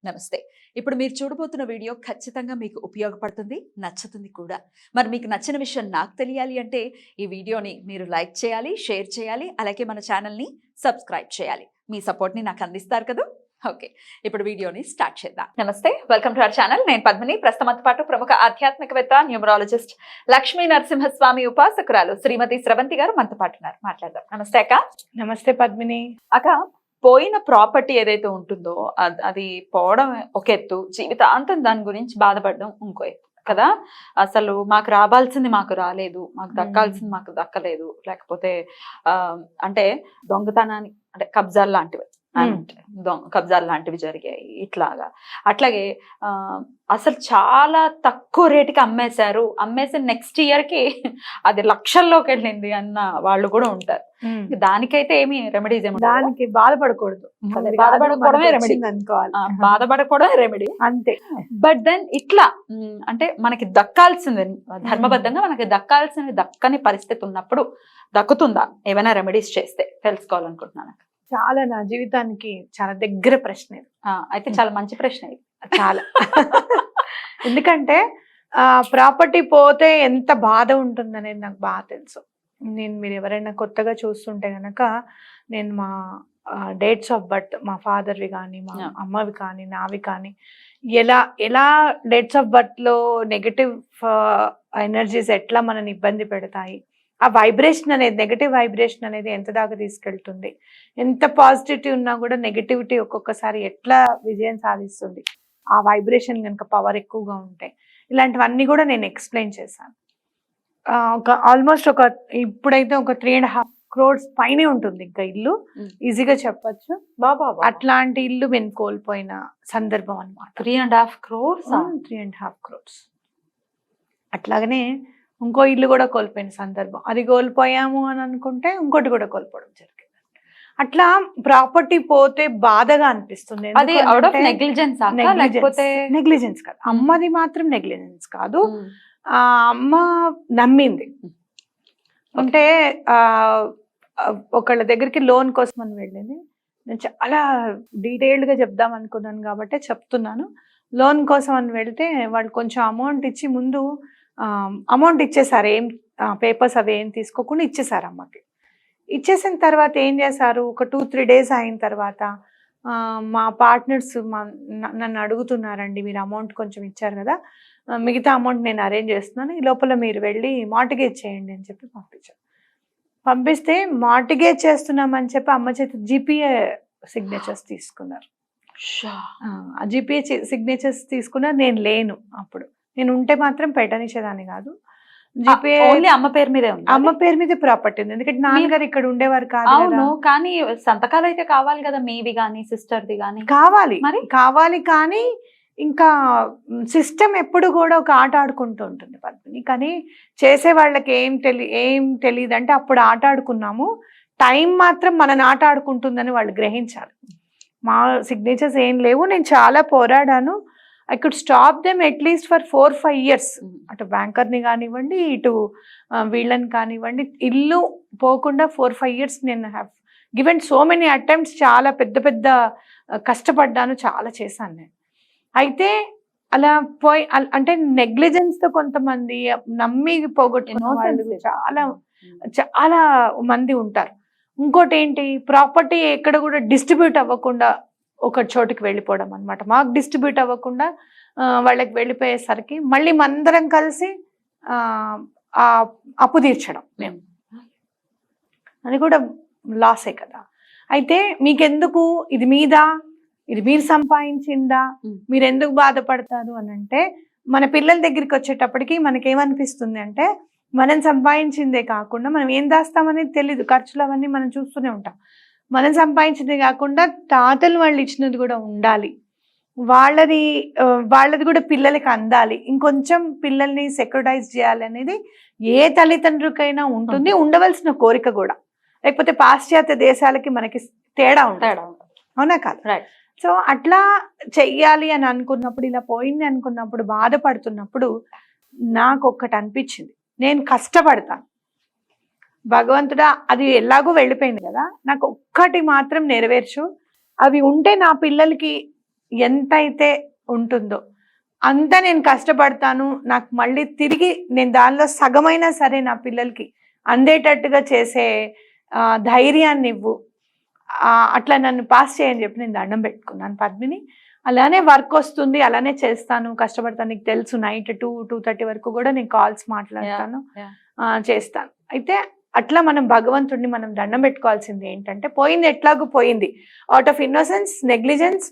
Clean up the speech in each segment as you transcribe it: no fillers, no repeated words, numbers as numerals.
నమస్తే. ఇప్పుడు మీరు చూడబోతున్న వీడియో ఖచ్చితంగా మీకు ఉపయోగపడుతుంది, నచ్చుతుంది కూడా. మరి మీకు నచ్చిన విషయం నాకు తెలియాలి అంటే ఈ వీడియోని మీరు లైక్ చేయాలి, షేర్ చేయాలి, అలాగే మన ఛానల్ని సబ్స్క్రైబ్ చేయాలి. మీ సపోర్ట్ని నాకు అందిస్తారు కదా. ఓకే, ఇప్పుడు వీడియోని స్టార్ట్ చేద్దాం. నమస్తే, వెల్కమ్ టు అవర్ ఛానల్. నేను పద్మిని. ప్రస్తుతంతో పాటు ప్రముఖ ఆధ్యాత్మికవేత్త, న్యూమరాలజిస్ట్ లక్ష్మీ నరసింహస్వామి ఉపాసకురాలు శ్రీమతి స్రవంతి గారు మనతో పాటు ఉన్నారు. మాట్లాడదాం. నమస్తే అక్క. నమస్తే పద్మిని. అక్క, పోయిన ప్రాపర్టీ ఏదైతే ఉంటుందో అది పోవడం ఒక ఎత్తు, జీవితాంతం దాని గురించి బాధపడడం ఇంకో ఎత్తు కదా. అసలు మాకు రావాల్సింది మాకు రాలేదు, మాకు దక్కాల్సింది మాకు దక్కలేదు, లేకపోతే అంటే దొంగతనాన్ని అంటే కబ్జాలు లాంటివి కబ్జాలు లాంటివి జరిగాయి ఇట్లాగా. అట్లాగే అసలు చాలా తక్కువ రేటుకి అమ్మేసి నెక్స్ట్ ఇయర్ కి అది లక్షల్లోకి వెళ్ళింది అన్న వాళ్ళు కూడా ఉంటారు. దానికైతే ఏమి రెమెడీస్ ఏమి దానికి బాధపడకూడదు, బాధపడకపోవడమే రెమెడీ అనుకోవాలి. బాధపడకపోవడమే రెమెడీ అంతే. బట్ దెన్ ఇట్లా అంటే మనకి దక్కాల్సింది ధర్మబద్ధంగా మనకి దక్కాల్సింది దక్కని పరిస్థితి ఉన్నప్పుడు దక్కుతుందా? ఏమైనా రెమెడీస్ చేస్తే తెలుసుకోవాలనుకుంటున్నాను. చాలా నా జీవితానికి చాలా దగ్గర ప్రశ్న ఇది. అయితే చాలా మంచి ప్రశ్న ఇది. చాలా ఎందుకంటే ప్రాపర్టీ పోతే ఎంత బాధ ఉంటుందనేది నాకు బాగా తెలుసు. మీరు ఎవరైనా కొత్తగా చూస్తుంటే గనక నేను మా డేట్స్ ఆఫ్ బర్త్, మా ఫాదర్వి కానీ మా అమ్మవి కానీ నావి కానీ ఎలా డేట్స్ ఆఫ్ బర్త్ లో నెగటివ్ ఎనర్జీస్ ఎట్లా మనని ఇబ్బంది పెడతాయి, ఆ వైబ్రేషన్ అనేది నెగటివ్ వైబ్రేషన్ అనేది ఎంత దాకా తీసుకెళ్తుంది, ఎంత పాజిటివిటీ ఉన్నా కూడా నెగటివిటీ ఒక్కొక్కసారి ఎట్లా విజయం సాధిస్తుంది, ఆ వైబ్రేషన్ కనుక పవర్ ఎక్కువగా ఉంటే, ఇలాంటివన్నీ కూడా నేను ఎక్స్ప్లెయిన్ చేశాను. ఆల్మోస్ట్ ఇప్పుడైతే ఒక 3.5 crores పైనే ఉంటుంది ఇంకా ఇల్లు, ఈజీగా చెప్పచ్చు. అట్లాంటి ఇల్లు మేము కోల్పోయిన సందర్భం అనమాట. 3.5 crores. 3.5 crores. అట్లాగనే ఇంకో ఇల్లు కూడా కోల్పోయిన సందర్భం. అది కోల్పోయాము అని అనుకుంటే ఇంకోటి కూడా కోల్పోవడం జరిగింది. అట్లా ప్రాపర్టీ పోతే బాధగా అనిపిస్తుంది. నెగ్లిజెన్స్ కాదు, అమ్మది మాత్రం నెగ్లిజెన్స్ కాదు. ఆ అమ్మ నమ్మింది. అంటే ఒకళ్ళ దగ్గరికి లోన్ కోసం అని వెళ్ళింది. నేను చాలా డీటెయిల్డ్ గా చెప్దాం అనుకున్నాను కాబట్టి చెప్తున్నాను. లోన్ కోసం అని వెళ్తే వాళ్ళు కొంచెం అమౌంట్ ఇచ్చి ముందు అమౌంట్ ఇచ్చేసారు, ఏం పేపర్స్ అవి ఏం తీసుకోకుండా ఇచ్చేసారు అమ్మకి. ఇచ్చేసిన తర్వాత ఏం చేశారు, ఒక 2-3 days అయిన తర్వాత మా పార్ట్నర్స్ నన్ను అడుగుతున్నారండి, మీరు అమౌంట్ కొంచెం ఇచ్చారు కదా, మిగతా అమౌంట్ నేను అరేంజ్ చేస్తున్నాను, ఈ లోపల మీరు వెళ్ళి మార్టిగేజ్ చేయండి అని చెప్పి పంపించారు. పంపిస్తే మార్టిగేజ్ చేస్తున్నామని చెప్పి అమ్మ చేతి జీపీఏ సిగ్నేచర్స్ తీసుకున్నారు. ఆ జీపీఏ సిగ్నేచర్స్ తీసుకున్నారు. నేను లేను అప్పుడు. నేను ఉంటే మాత్రం పెట్టనిచ్చేదాన్ని కాదు. జీపీఏ అమ్మ పేరు మీదే ఉంది, అమ్మ పేరు మీద ప్రాపర్టీ ఉంది. ఎందుకంటే నాన్నగారు ఇక్కడ ఉండేవారు కాదు. కానీ సంతకాలు అయితే కావాలి కదా, మీవి కానీ సిస్టర్ది కానీ కావాలి. కానీ ఇంకా సిస్టమ్ ఎప్పుడు కూడా ఒక ఆట ఆడుకుంటూ ఉంటుంది పద్మిని. కానీ చేసే వాళ్ళకి ఏం తెలియదు అంటే అప్పుడు ఆట ఆడుకున్నాము, టైం మాత్రం మనని ఆట ఆడుకుంటుందని వాళ్ళు గ్రహించాలి. మా సిగ్నేచర్స్ ఏం లేవు. నేను చాలా పోరాడాను. I could stop them at least for 4-5 years. అటు బ్యాంకర్ని కానివ్వండి, ఇటు వీళ్ళని కానివ్వండి, ఇల్లు పోకుండా 4-5 years నేను have given so many attempts. చాలా పెద్ద కష్టపడ్డాను, చాలా చేశాను నేను. అయితే అలా అంటే నెగ్లిజెన్స్తో కొంతమంది నమ్మి పోగొట్టుకున్న వాళ్ళు చాలా మంది ఉంటారు. ఇంకోటి ఏంటి, ప్రాపర్టీ ఎక్కడ కూడా డిస్ట్రిబ్యూట్ అవ్వకుండా ఒక చోటుకి వెళ్ళిపోవడం అనమాట. మాకు డిస్ట్రిబ్యూట్ అవ్వకుండా వాళ్ళకి వెళ్ళిపోయేసరికి మళ్ళీ మందరం కలిసి అప్పు తీర్చడం మేము, అది కూడా లాసే కదా. అయితే మీకెందుకు, ఇది మీరు సంపాదించిందా, మీరు ఎందుకు బాధపడతారు అని అంటే, మన పిల్లల దగ్గరికి వచ్చేటప్పటికి మనకేమనిపిస్తుంది అంటే, మనం సంపాదించిందే కాకుండా మనం ఏం దాస్తామనేది తెలీదు. ఖర్చులు అవన్నీ మనం చూస్తూనే ఉంటాం. మనం సంపాదించింది కాకుండా తాతలు వాళ్ళు ఇచ్చినది కూడా ఉండాలి, వాళ్ళది కూడా పిల్లలకి అందాలి, ఇంకొంచెం పిల్లల్ని సెక్యూరిటైజ్ చేయాలి అనేది ఏ తల్లిదండ్రులకైనా ఉంటుంది, ఉండవలసిన కోరిక కూడా. లేకపోతే పాశ్చాత్య దేశాలకి మనకి తేడా ఉంటుంది, అవునా కాదు? సో అట్లా చెయ్యాలి అని అనుకున్నప్పుడు, ఇలా పోయింది అనుకున్నప్పుడు, బాధపడుతున్నప్పుడు నాకు ఒక్కటి అనిపించింది, నేను కష్టపడతాను, భగవంతుడా అది ఎలాగో వెళ్ళిపోయింది కదా, నాకు ఒక్కటి మాత్రం నెరవేర్చు, అవి ఉంటే నా పిల్లలకి ఎంతైతే ఉంటుందో అంత నేను కష్టపడతాను, నాకు మళ్ళీ తిరిగి నేను దానిలో సగమైనా సరే నా పిల్లలకి అందేటట్టుగా చేసే ధైర్యాన్ని ఇవ్వు, అట్లా నన్ను పాస్ చేయని చెప్పి నేను దండం పెట్టుకున్నాను పద్మిని. అలానే వర్క్ వస్తుంది, అలానే చేస్తాను, కష్టపడతాను. నీకు తెలుసు నైట్ 2-2:30 వరకు కూడా నేను కాల్స్ మాట్లాడతాను, చేస్తాను. అయితే అట్లా మనం భగవంతుడిని మనం దండం పెట్టుకోవాల్సింది ఏంటంటే, పోయింది ఎట్లాగూ పోయింది, అవుట్ ఆఫ్ ఇన్నోసెన్స్, నెగ్లిజెన్స్,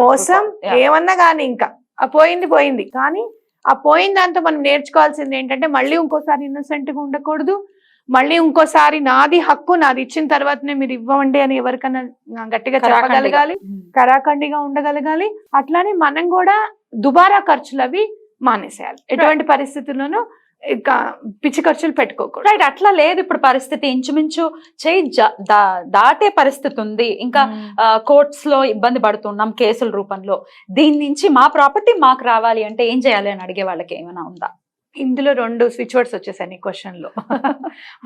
మోసం, ఏమన్నా కానీ ఇంకా ఆ పోయింది. కానీ ఆ పోయిన దాంతో మనం నేర్చుకోవాల్సింది ఏంటంటే, మళ్ళీ ఇంకోసారి ఇన్నోసెంట్ గా ఉండకూడదు, మళ్ళీ ఇంకోసారి నాది హక్కు, నాది ఇచ్చిన తర్వాతనే మీరు ఇవ్వండి అని ఎవరికైనా గట్టిగా చెప్పగలగాలి, కరాఖండిగా ఉండగలగాలి. అట్లానే మనం కూడా దుబారా ఖర్చులు అవి మానేసేయాలి, ఎటువంటి పరిస్థితుల్లోనూ పిచ్చి ఖర్చులు పెట్టుకోకూడదు. రైట్, అట్లా లేదు ఇప్పుడు పరిస్థితి, ఇంచుమించు చేయి దాటే పరిస్థితి ఉంది. ఇంకా కోర్ట్స్ లో ఇబ్బంది పడుతున్నాం కేసుల రూపంలో. దీని నుంచి మా ప్రాపర్టీ మాకు రావాలి అంటే ఏం చేయాలి అని అడిగే వాళ్ళకి ఏమైనా ఉందా? ఇందులో 2 స్విచ్ వర్డ్స్ వచ్చేసాయి ఈ క్వశ్చన్ లో.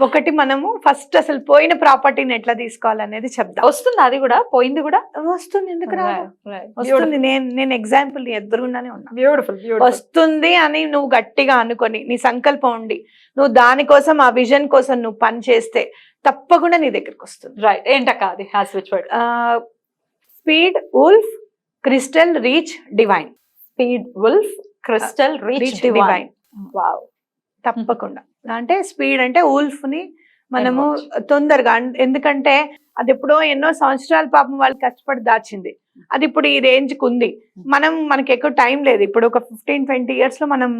ఒకటి, మనము ఫస్ట్ అసలు పోయిన ప్రాపర్టీని ఎట్లా తీసుకోవాలనేది చెప్దాం. వస్తుంది, అది కూడా పోయింది కూడా వస్తుంది, ఎందుకు రాదు? వస్తుంది. నేను ఎగ్జాంపుల్ ఎదురుగుండానే ఉన్నా. బ్యూటిఫుల్. వస్తుంది అని నువ్వు గట్టిగా అనుకొని, నీ సంకల్పం ఉండి, నువ్వు దానికోసం, ఆ విజన్ కోసం నువ్వు పని చేస్తే తప్పకుండా నీ దగ్గరికి వస్తుంది. రైట్, ఏంటక్క అది switch word? Speed, wolf, crystal, reach, divine. Speed, wolf, crystal, reach, divine. Wow, తప్పకుండా. అంటే స్పీడ్ అంటే వుల్ఫ్ ని మనము తొందరగా, ఎందుకంటే అది ఎప్పుడో ఎన్నో సంవత్సరాల పాపం వాళ్ళు కష్టపడి దాచింది, అది ఇప్పుడు ఈ రేంజ్ కు ఉంది. మనకి ఎక్కువ టైం లేదు. ఇప్పుడు ఒక 15-20 years లో మనం,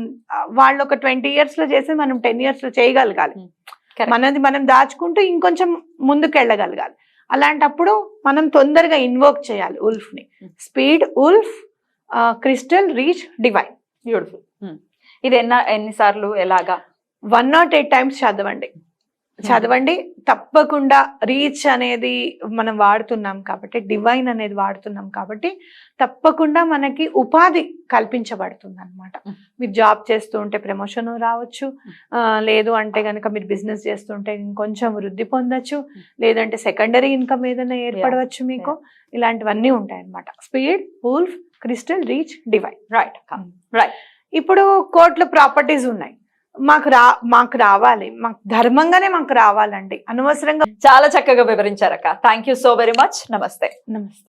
వాళ్ళు ఒక 20 years లో చేసి మనం 10 years లో చేయగలగాలి. మనది మనం దాచుకుంటూ ఇంకొంచెం ముందుకు వెళ్ళగలగాలి. అలాంటప్పుడు మనం తొందరగా ఇన్వోక్ చేయాలి వుల్ఫ్ ని. Speed, wolf, crystal, reach, divine. Beautiful. ఇది ఎన్నిసార్లు, ఎలాగా? 108 times చదవండి తప్పకుండా. రీచ్ అనేది మనం వాడుతున్నాం కాబట్టి, డివైన్ అనేది వాడుతున్నాం కాబట్టి తప్పకుండా మనకి ఉపాధి కల్పించబడుతుంది అనమాట. మీరు జాబ్ చేస్తూ ఉంటే ప్రమోషన్ రావచ్చు, లేదు అంటే కనుక మీరు బిజినెస్ చేస్తుంటే ఇంకొంచెం వృద్ధి పొందొచ్చు, లేదంటే సెకండరీ ఇన్కమ్ ఏదైనా ఏర్పడవచ్చు మీకు. ఇలాంటివన్నీ ఉంటాయి అనమాట. Speed, wolf, crystal, reach, divine. Right. ఇప్పుడు కోర్టులో ప్రాపర్టీస్ ఉన్నాయి, మాకు రావాలి, మాకు ధర్మంగానే మాకు రావాలండి, అనవసరంగా. చాలా చక్కగా వివరించారక్క. Thank you so very much. నమస్తే.